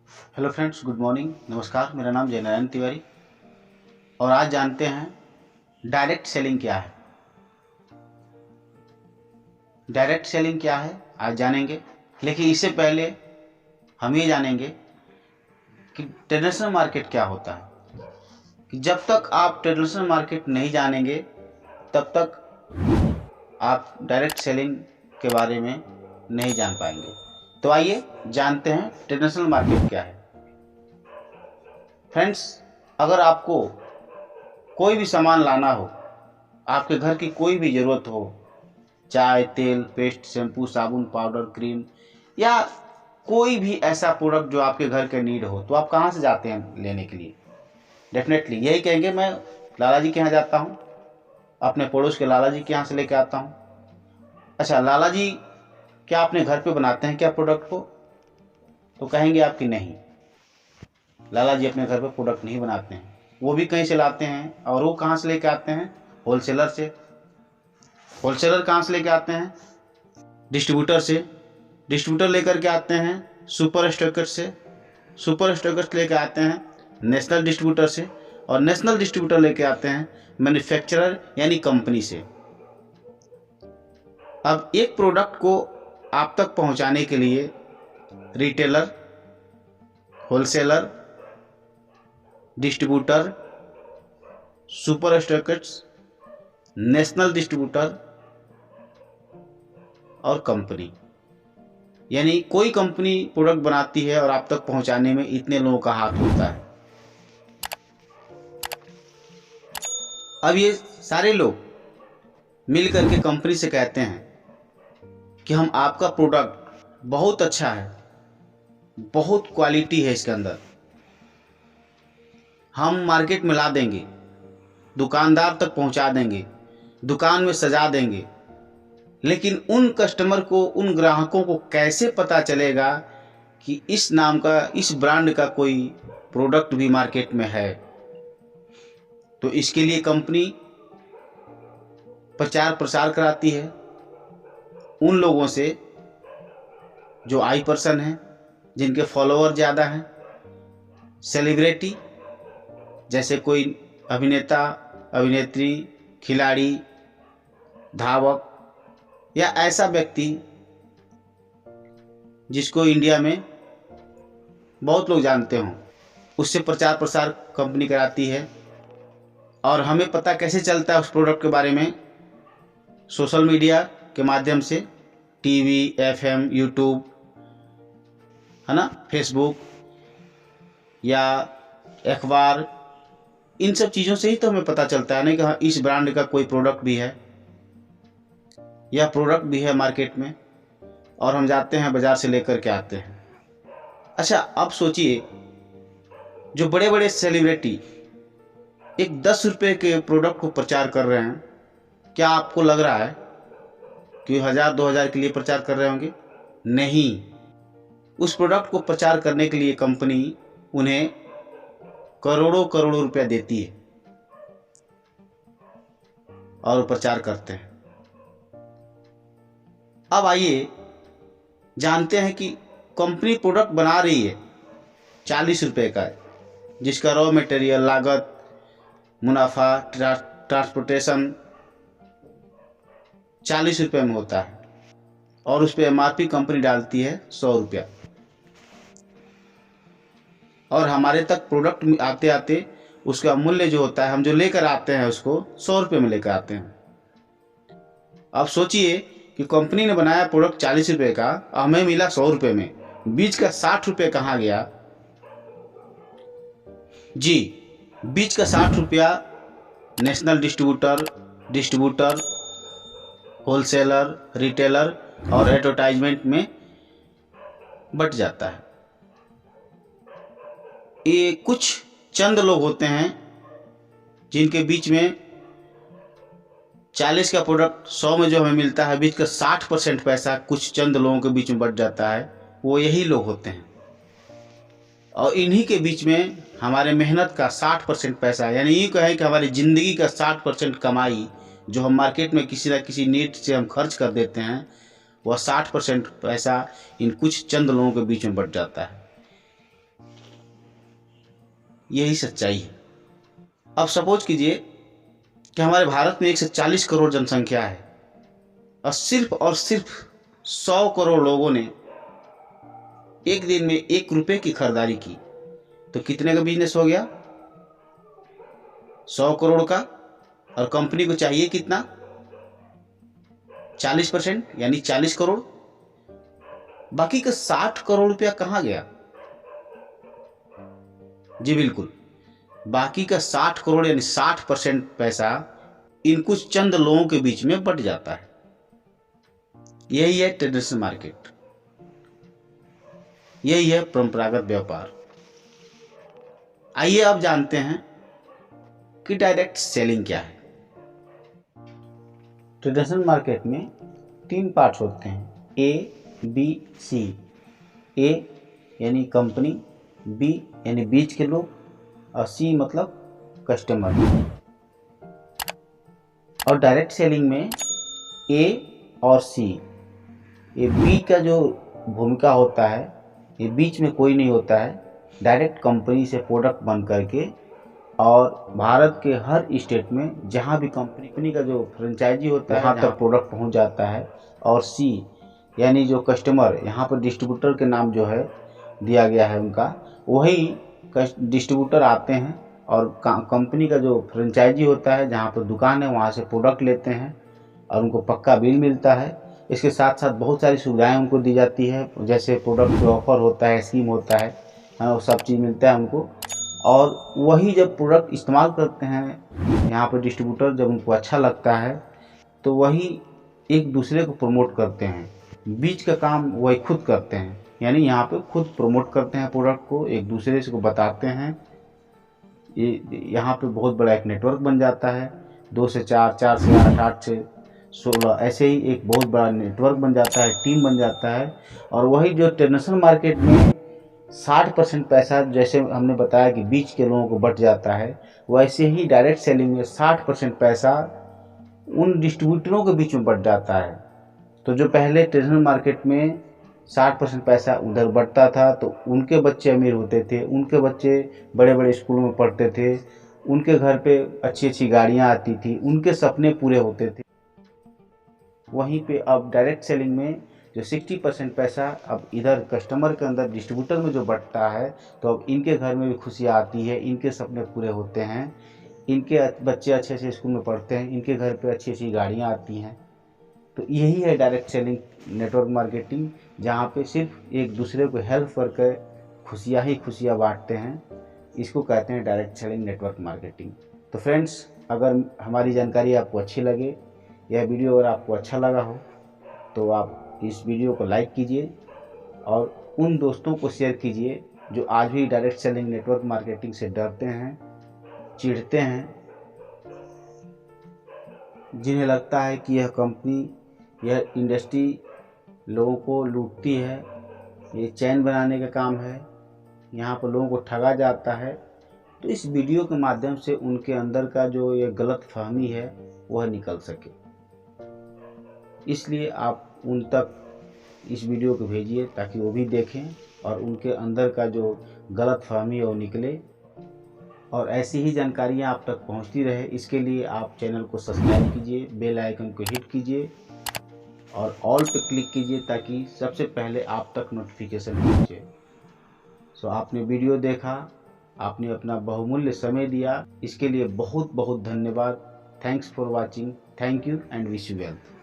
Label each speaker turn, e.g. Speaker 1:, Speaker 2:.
Speaker 1: Hello friends, good morning, नमस्कार। मेरा नाम जयनारायण तिवारी और आज जानते हैं डायरेक्ट सेलिंग क्या है। डायरेक्ट सेलिंग क्या है आज जानेंगे, लेकिन इससे पहले हम ये जानेंगे कि ट्रेडिशनल मार्केट क्या होता है। कि जब तक आप ट्रेडिशनल मार्केट नहीं जानेंगे तब तक आप डायरेक्ट सेलिंग के बारे में नहीं जान पाएंगे। तो आइए जानते हैं ट्रेडिशनल मार्केट क्या है। फ्रेंड्स, अगर आपको कोई भी सामान लाना हो, आपके घर की कोई भी ज़रूरत हो, चाय, तेल, पेस्ट, शैम्पू, साबुन, पाउडर, क्रीम या कोई भी ऐसा प्रोडक्ट जो आपके घर के नीड हो, तो आप कहाँ से जाते हैं लेने के लिए? डेफिनेटली यही कहेंगे, मैं लाला जी के यहाँ जाता हूँ, अपने पड़ोस के लाला जी के यहाँ से लेके आता हूँ। अच्छा लाला जी, क्या अपने घर पे बनाते हैं क्या प्रोडक्ट को? तो कहेंगे आप कि नहीं, लाला जी अपने घर पे प्रोडक्ट नहीं बनाते हैं। वो भी कहीं से लाते हैं, और वो कहाँ से लेके आते हैं? होलसेलर से। होलसेलर कहाँ से लेके आते हैं? डिस्ट्रीब्यूटर से। डिस्ट्रीब्यूटर लेकर के आते हैं सुपर स्टॉकर से। सुपर स्टॉकर लेके आते हैं नेशनल डिस्ट्रीब्यूटर से, और नेशनल डिस्ट्रीब्यूटर लेके आते हैं मैन्युफैक्चरर यानी कंपनी से। अब एक प्रोडक्ट को आप तक पहुंचाने के लिए retailer, wholesaler, distributor, super stalkers, national distributor और कंपनी, यानी कोई कंपनी प्रोडक्ट बनाती है और आप तक पहुंचाने में इतने लोगों का हाथ होता है। अब ये सारे लोग मिल करके कंपनी से कहते हैं कि हम आपका प्रोडक्ट बहुत अच्छा है, बहुत क्वालिटी है इसके अंदर, हम मार्केट में ला देंगे, दुकानदार तक पहुंचा देंगे, दुकान में सजा देंगे। लेकिन उन कस्टमर को, उन ग्राहकों को कैसे पता चलेगा कि इस नाम का, इस ब्रांड का कोई प्रोडक्ट भी मार्केट में है? तो इसके लिए कंपनी प्रचार प्रसार कराती है उन लोगों से जो आई पर्सन हैं, जिनके फॉलोअर ज़्यादा हैं, सेलिब्रिटी, जैसे कोई अभिनेता, अभिनेत्री, खिलाड़ी, धावक या ऐसा व्यक्ति जिसको इंडिया में बहुत लोग जानते हों, उससे प्रचार प्रसार कंपनी कराती है। और हमें पता कैसे चलता है उस प्रोडक्ट के बारे में? सोशल मीडिया के माध्यम से, टीवी, एफएम, यूट्यूब, है ना, फेसबुक या अखबार, इन सब चीज़ों से ही तो हमें पता चलता है ना कि हाँ, इस ब्रांड का कोई प्रोडक्ट भी है, यह प्रोडक्ट भी है मार्केट में, और हम जाते हैं बाज़ार से लेकर के आते हैं। अच्छा, अब सोचिए, जो बड़े बड़े सेलिब्रिटी एक 10 रुपये के प्रोडक्ट को प्रचार कर रहे हैं, क्या आपको लग रहा है कि 1000-2000 के लिए प्रचार कर रहे होंगे? नहीं, उस प्रोडक्ट को प्रचार करने के लिए कंपनी उन्हें करोड़ों करोड़ों रुपया देती है और प्रचार करते हैं। अब आइए जानते हैं कि कंपनी प्रोडक्ट बना रही है 40 रुपये का, जिसका रॉ मटेरियल, लागत, मुनाफा, ट्रांसपोर्टेशन 40 रुपये में होता है, और उस पर एमआरपी कंपनी डालती है 100 रुपया। और हमारे तक प्रोडक्ट आते आते उसका मूल्य जो होता है, हम जो लेकर आते हैं उसको 100 रुपये में लेकर आते हैं। अब सोचिए कि कंपनी ने बनाया प्रोडक्ट 40 रुपये का, हमें मिला 100 रुपये में, बीच का 60 रुपये कहाँ गया? जी, बीच का 60 रुपया नेशनल डिस्ट्रीब्यूटर, होलसेलर, रिटेलर और एडवर्टाइजमेंट में बट जाता है। ये कुछ चंद लोग होते हैं जिनके बीच में 40 का प्रोडक्ट 100 में जो हमें मिलता है, बीच का 60% पैसा कुछ चंद लोगों के बीच में बट जाता है। वो यही लोग होते हैं, और इन्हीं के बीच में हमारे मेहनत का 60% पैसा, यानी ये कहें कि हमारी ज़िंदगी का 60% कमाई जो हम मार्केट में किसी न किसी नीड से हम खर्च कर देते हैं, वह 60% पैसा इन कुछ चंद लोगों के बीच में बट जाता है। यही सच्चाई है। अब सपोज कीजिए कि हमारे भारत में 140 करोड़ जनसंख्या है और सिर्फ 100 करोड़ लोगों ने एक दिन में 1 रुपए की खरीदारी की, तो कितने का बिजनेस हो गया? 100 करोड़ का। और कंपनी को चाहिए कितना? 40%, यानी 40 करोड़। बाकी का 60 करोड़ रुपया कहाँ गया? जी बिल्कुल, बाकी का 60 करोड़ यानी 60% पैसा इन कुछ चंद लोगों के बीच में बट जाता है। यही है ट्रेडिशनल मार्केट, यही है परंपरागत व्यापार। आइए अब जानते हैं कि डायरेक्ट सेलिंग क्या है। ट्रेडिशनल मार्केट में 3 पार्ट्स होते हैं, ए, बी, सी। ए यानी कंपनी, बी यानी बीच के लोग, और सी मतलब कस्टमर। और डायरेक्ट सेलिंग में ए और सी, ये बी का जो भूमिका होता है, ये बीच में कोई नहीं होता है। डायरेक्ट कंपनी से प्रोडक्ट बन करके और भारत के हर स्टेट में जहाँ भी कंपनी का जो फ्रेंचाइजी होता है वहाँ तक प्रोडक्ट पहुँच जाता है। और सी यानी जो कस्टमर, यहाँ पर डिस्ट्रीब्यूटर के नाम जो है दिया गया है उनका, वही डिस्ट्रीब्यूटर आते हैं और कंपनी का जो फ्रेंचाइजी होता है जहाँ पर दुकान है वहाँ से प्रोडक्ट लेते हैं और उनको पक्का बिल मिलता है। इसके साथ साथ बहुत सारी सुविधाएं उनको दी जाती है, जैसे प्रोडक्ट जो ऑफर होता है, स्कीम होता है, वो सब चीज़ मिलता है उनको। और वही जब प्रोडक्ट इस्तेमाल करते हैं यहाँ पर डिस्ट्रीब्यूटर, जब उनको अच्छा लगता है तो वही एक दूसरे को प्रमोट करते हैं। बीच का काम वही खुद करते हैं, यानी यहाँ पे खुद प्रमोट करते हैं प्रोडक्ट को, एक दूसरे से को बताते हैं। ये यहाँ पे बहुत बड़ा एक नेटवर्क बन जाता है, 2 से 4, 4 से 8, 8 से 16, ऐसे ही एक बहुत बड़ा नेटवर्क बन जाता है, टीम बन जाता है। और वही जो ट्रेडिशनल मार्केट में 60% पैसा, जैसे हमने बताया कि बीच के लोगों को बट जाता है, वैसे ही डायरेक्ट सेलिंग में 60% पैसा उन डिस्ट्रीब्यूटरों के बीच में बट जाता है। तो जो पहले ट्रेडिशनल मार्केट में 60% पैसा उधर बटता था, तो उनके बच्चे अमीर होते थे, उनके बच्चे बड़े बड़े स्कूलों में पढ़ते थे, उनके घर पे अच्छी अच्छी गाड़ियाँ आती थी, उनके सपने पूरे होते थे। वहीं पे अब डायरेक्ट सेलिंग में जो 60% पैसा अब इधर कस्टमर के अंदर डिस्ट्रीब्यूटर में जो बटता है, तो अब इनके घर में भी खुशियाँ आती है, इनके सपने पूरे होते हैं, इनके बच्चे अच्छे अच्छे स्कूल में पढ़ते हैं, इनके घर पे अच्छी अच्छी गाड़ियाँ आती हैं। तो यही है डायरेक्ट सेलिंग नेटवर्क मार्केटिंग, जहाँ पे सिर्फ एक दूसरे को हेल्प करके खुशियाँ ही खुशियाँ बांटते हैं। इसको कहते हैं डायरेक्ट सेलिंग नेटवर्क मार्केटिंग। तो फ्रेंड्स, अगर हमारी जानकारी आपको अच्छी लगे, यह वीडियो अगर आपको अच्छा लगा हो, तो आप इस वीडियो को लाइक कीजिए और उन दोस्तों को शेयर कीजिए जो आज भी डायरेक्ट सेलिंग नेटवर्क मार्केटिंग से डरते हैं, चिढ़ते हैं, जिन्हें लगता है कि यह कंपनी, यह इंडस्ट्री लोगों को लूटती है, ये चैन बनाने का काम है, यहाँ पर लोगों को ठगा जाता है। तो इस वीडियो के माध्यम से उनके अंदर का जो ये गलत फहमी है वह निकल सके, इसलिए आप उन तक इस वीडियो को भेजिए ताकि वो भी देखें और उनके अंदर का जो गलत फहमी है वो निकले। और ऐसी ही जानकारियाँ आप तक पहुँचती रहे, इसके लिए आप चैनल को सब्सक्राइब कीजिए, बेल आइकन को हिट कीजिए और ऑल पे क्लिक कीजिए ताकि सबसे पहले आप तक नोटिफिकेशन पहुँचे। सो आपने वीडियो देखा, आपने अपना बहुमूल्य समय दिया, इसके लिए बहुत बहुत धन्यवाद। Thanks for watching. Thank you and wish you wealth.